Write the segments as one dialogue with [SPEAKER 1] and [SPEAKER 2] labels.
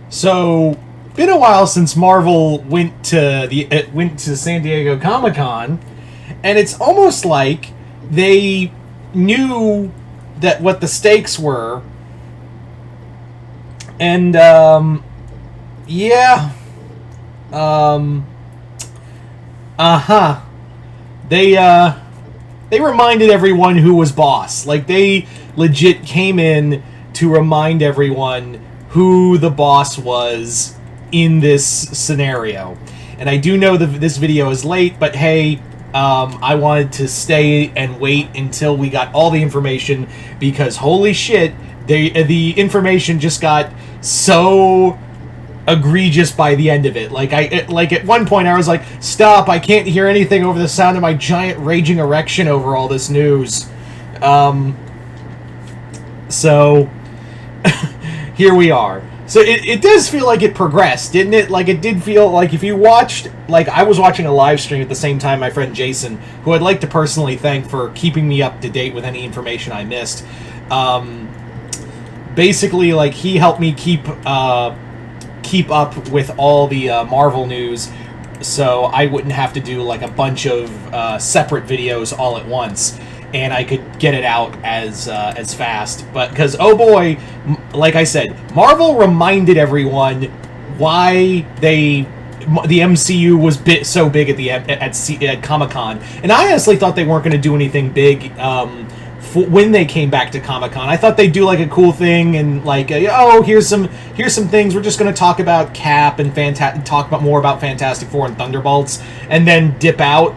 [SPEAKER 1] So, been a while since Marvel went to San Diego Comic-Con, and it's almost like they knew that what the stakes were, and yeah, um, uh-huh. They reminded everyone who was boss. Like, they legit came in to remind everyone who the boss was in this scenario. And I do know that this video is late, but hey, I wanted to stay and wait until we got all the information, because holy shit, the information just got so egregious by the end of it. Like at one point I was like, stop, I can't hear anything over the sound of my giant raging erection over all this news. So here we are. So it does feel like it progressed, didn't it? Like, it did feel like, if you watched, like, I was watching a live stream at the same time, my friend Jason, who I'd like to personally thank for keeping me up to date with any information I missed. Basically, like, he helped me keep up with all the Marvel news, so I wouldn't have to do like a bunch of separate videos all at once, and I could get it out as fast. But because, oh boy, like I said, Marvel reminded everyone why the MCU was so big at Comic-Con, and I honestly thought they weren't going to do anything big. When they came back to Comic-Con, I thought they'd do like a cool thing and like, oh, here's some things. We're just going to talk about Cap and talk about more about Fantastic Four and Thunderbolts, and then dip out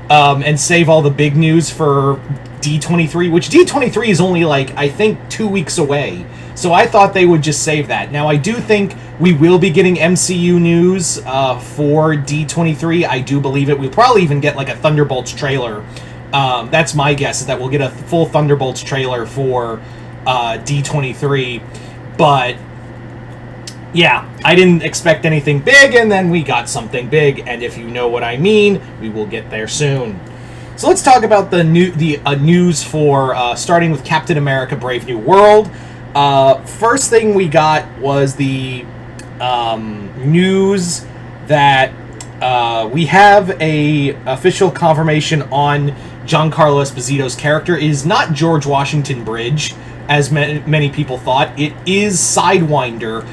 [SPEAKER 1] and save all the big news for D23, which D23 is only like, I think, 2 weeks away. So I thought they would just save that. Now, I do think we will be getting MCU news for D23. I do believe it. We'll probably even get like a Thunderbolts trailer. That's my guess, is that we'll get a full Thunderbolts trailer for D23. But yeah, I didn't expect anything big, and then we got something big, and if you know what I mean, we will get there soon. So let's talk about the news for starting with Captain America: Brave New World. First thing we got was the news that we have a official confirmation on Giancarlo Esposito's character. It is not George Washington Bridge, as many people thought. It is Sidewinder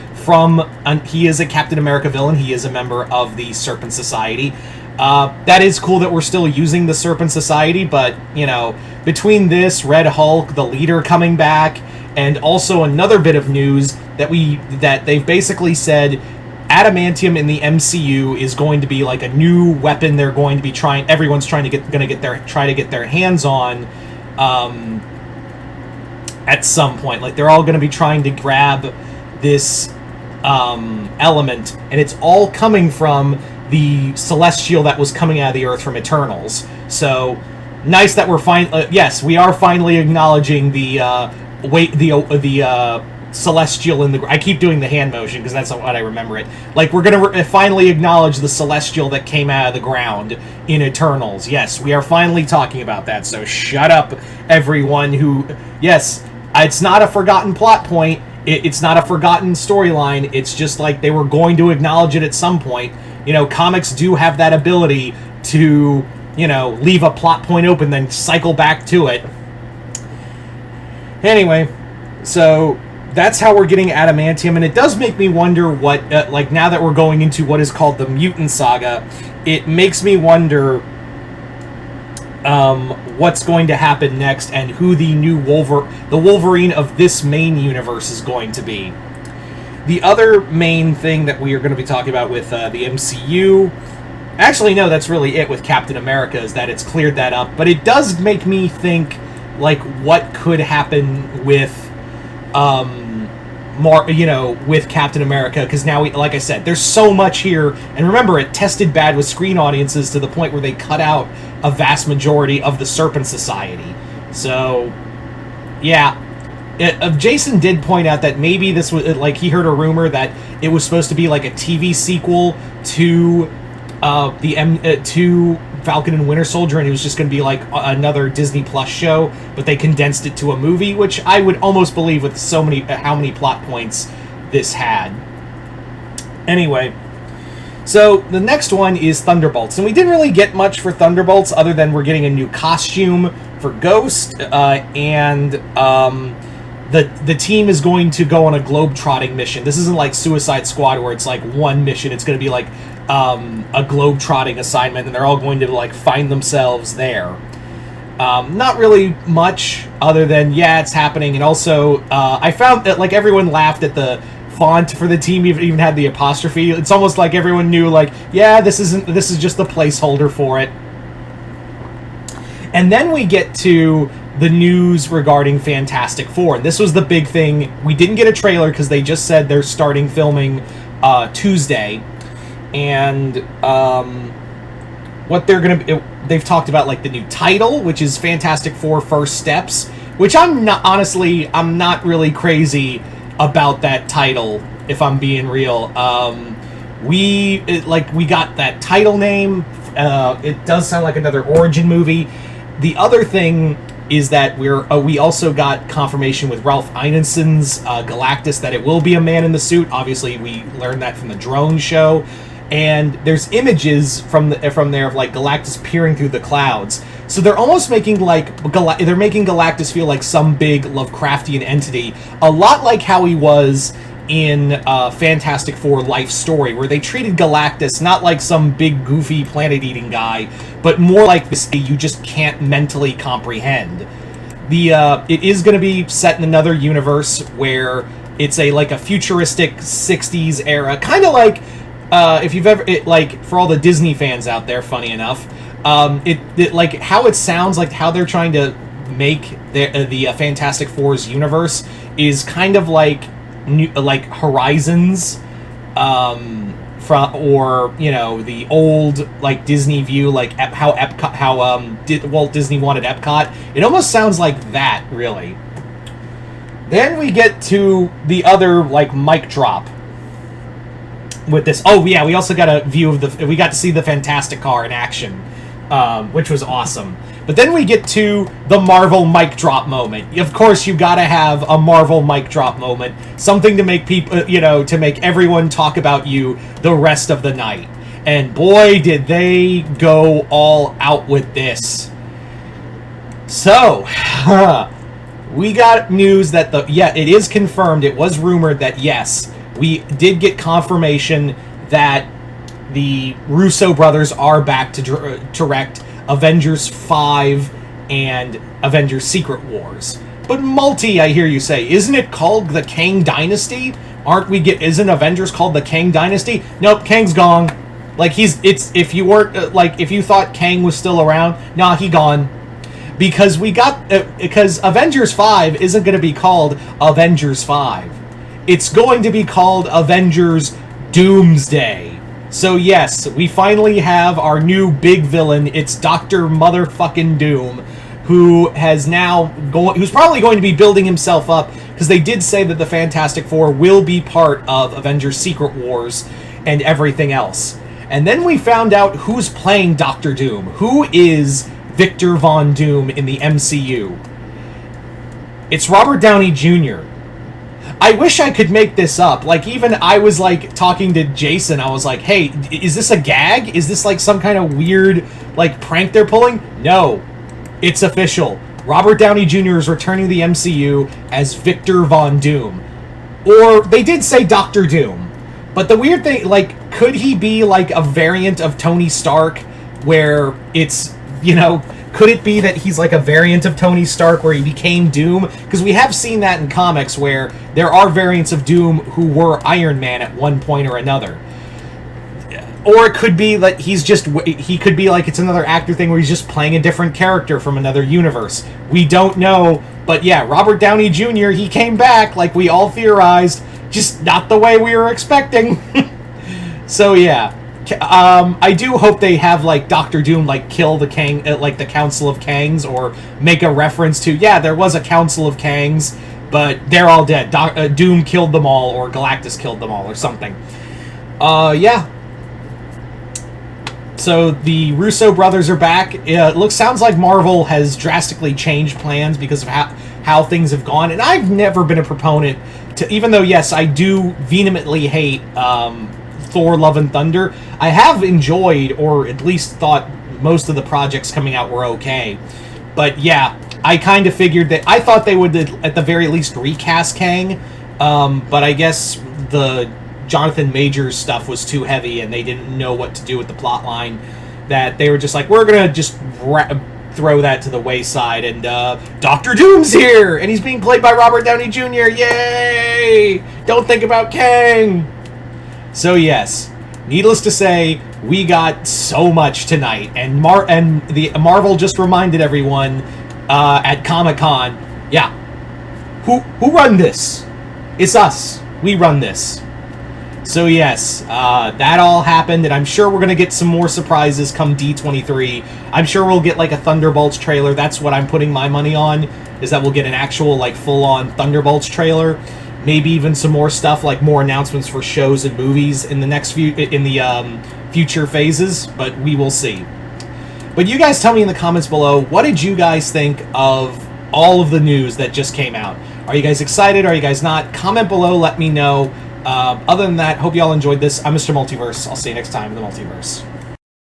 [SPEAKER 1] he is a Captain America villain. He is a member of the Serpent Society. That is cool that we're still using the Serpent Society, but, you know, between this, Red Hulk, the leader coming back, and also another bit of news that they've basically said adamantium in the MCU is going to be like a new weapon. They're going to be everyone's try to get their hands on at some point. Like, they're all going to be trying to grab this element, and it's all coming from the Celestial that was coming out of the Earth from Eternals. So nice that we're yes, we are finally acknowledging the Celestial in the... I keep doing the hand motion because that's what I remember it. Like, we're going to finally acknowledge the Celestial that came out of the ground in Eternals. Yes, we are finally talking about that, so shut up, everyone who... Yes, it's not a forgotten plot point. It's not a forgotten storyline. It's just like they were going to acknowledge it at some point. You know, comics do have that ability to, you know, leave a plot point open, then cycle back to it. Anyway, so that's how we're getting adamantium, and it does make me wonder what, like, now that we're going into what is called the Mutant Saga, it makes me wonder what's going to happen next and who the new Wolverine of this main universe is going to be. The other main thing that we are going to be talking about with the MCU... Actually, no, that's really it with Captain America, is that it's cleared that up. But it does make me think, like, what could happen with, with Captain America, because now, like I said, there's so much here, and remember, it tested bad with screen audiences to the point where they cut out a vast majority of the Serpent Society. So, yeah. Jason did point out that maybe this was, like, he heard a rumor that it was supposed to be like a TV sequel to to Falcon and Winter Soldier, and it was just going to be like another Disney Plus show, but they condensed it to a movie, which I would almost believe with how many plot points this had. Anyway, so the next one is Thunderbolts, and we didn't really get much for Thunderbolts other than we're getting a new costume for Ghost, and the team is going to go on a globe-trotting mission. This isn't like Suicide Squad where it's like one mission. It's going to be like a globe-trotting assignment, and they're all going to like find themselves there. Not really much other than, yeah, it's happening. And also, I found that like everyone laughed at the font for the team, even had the apostrophe. It's almost like everyone knew, like, yeah, this is just the placeholder for it. And then we get to the news regarding Fantastic Four. And this was the big thing. We didn't get a trailer because they just said they're starting filming Tuesday. And what they're going to... They've talked about, like, the new title, which is Fantastic Four First Steps, which I'm not really crazy about that title, if I'm being real. We got that title name. It does sound like another origin movie. The other thing is that we also got confirmation with Ralph Ineson's Galactus that it will be a man in the suit. Obviously, we learned that from the drone show. And there's images from there of like Galactus peering through the clouds. So they're almost making Galactus feel like some big Lovecraftian entity, a lot like how he was in Fantastic Four Life Story, where they treated Galactus not like some big goofy planet-eating guy, but more like this you just can't mentally comprehend. It is going to be set in another universe where it's a futuristic 60s era, kind of like. If you've ever, for all the Disney fans out there, funny enough, like how it sounds, like how they're trying to make the Fantastic Four's universe is kind of like Horizons, the old like Disney view, like how Walt Disney wanted Epcot. It almost sounds like that, really. Then we get to the other like mic drop. With this, oh yeah, we also got a view of we got to see the Fantastic Car in action, which was awesome. But then we get to the Marvel mic drop moment. Of course, you gotta have a Marvel mic drop moment, something to make people, to make everyone talk about you the rest of the night. And boy, did they go all out with this. So, we got news that it is confirmed. It was rumored that yes. We did get confirmation that the Russo brothers are back to direct Avengers 5 and Avengers Secret Wars. But I hear you say, isn't it called the Kang Dynasty? Isn't Avengers called the Kang Dynasty? Nope, Kang's gone. If you thought Kang was still around, nah, he gone. Because Avengers 5 isn't going to be called Avengers 5. It's going to be called Avengers Doomsday. So yes, we finally have our new big villain. It's Dr. Motherfucking Doom, who's probably going to be building himself up, because they did say that the Fantastic Four will be part of Avengers Secret Wars and everything else. And then we found out who's playing Dr. Doom. Who is Victor Von Doom in the MCU? It's Robert Downey Jr. I wish I could make this up. Even I was, talking to Jason. I was like, hey, is this a gag? Is this, some kind of weird, prank they're pulling? No. It's official. Robert Downey Jr. is returning to the MCU as Victor Von Doom. Or, they did say Dr. Doom. But the weird thing, could he be, a variant of Tony Stark where it's, could it be that he's a variant of Tony Stark where he became Doom? Because we have seen that in comics where there are variants of Doom who were Iron Man at one point or another. Or it could be that he could be it's another actor thing where he's just playing a different character from another universe. We don't know. But yeah, Robert Downey Jr., he came back like we all theorized, just not the way we were expecting. So yeah. I do hope they have Dr. Doom kill the Kang, the Council of Kangs, or make a reference to there was a Council of Kangs, but they're all dead. Doom killed them all, or Galactus killed them all, or something. Yeah. So the Russo brothers are back. Sounds like Marvel has drastically changed plans because of how things have gone, and I've never been a proponent to, even though yes, I do vehemently hate Thor: Love and Thunder. I have enjoyed, or at least thought most of the projects coming out were okay. But yeah, I kind of figured that, I thought they would at the very least recast Kang, but I guess the Jonathan Majors stuff was too heavy and they didn't know what to do with the plot line, that they were just like, we're gonna just throw that to the wayside, and Doctor Doom's here, and he's being played by Robert Downey Jr. Yay! Don't think about Kang! So yes, needless to say, we got so much tonight, and Marvel just reminded everyone at Comic-Con, yeah, who run this? It's us. We run this. So yes, that all happened, and I'm sure we're going to get some more surprises come D23. I'm sure we'll get like a Thunderbolts trailer. That's what I'm putting my money on, is that we'll get an actual like full-on Thunderbolts trailer. Maybe even some more stuff, like more announcements for shows and movies in the future phases, but we will see. But you guys tell me in the comments below, what did you guys think of all of the news that just came out? Are you guys excited? Are you guys not? Comment below, let me know. Other than that, hope you all enjoyed this. I'm Mr. Multiverse. I'll see you next time in the Multiverse.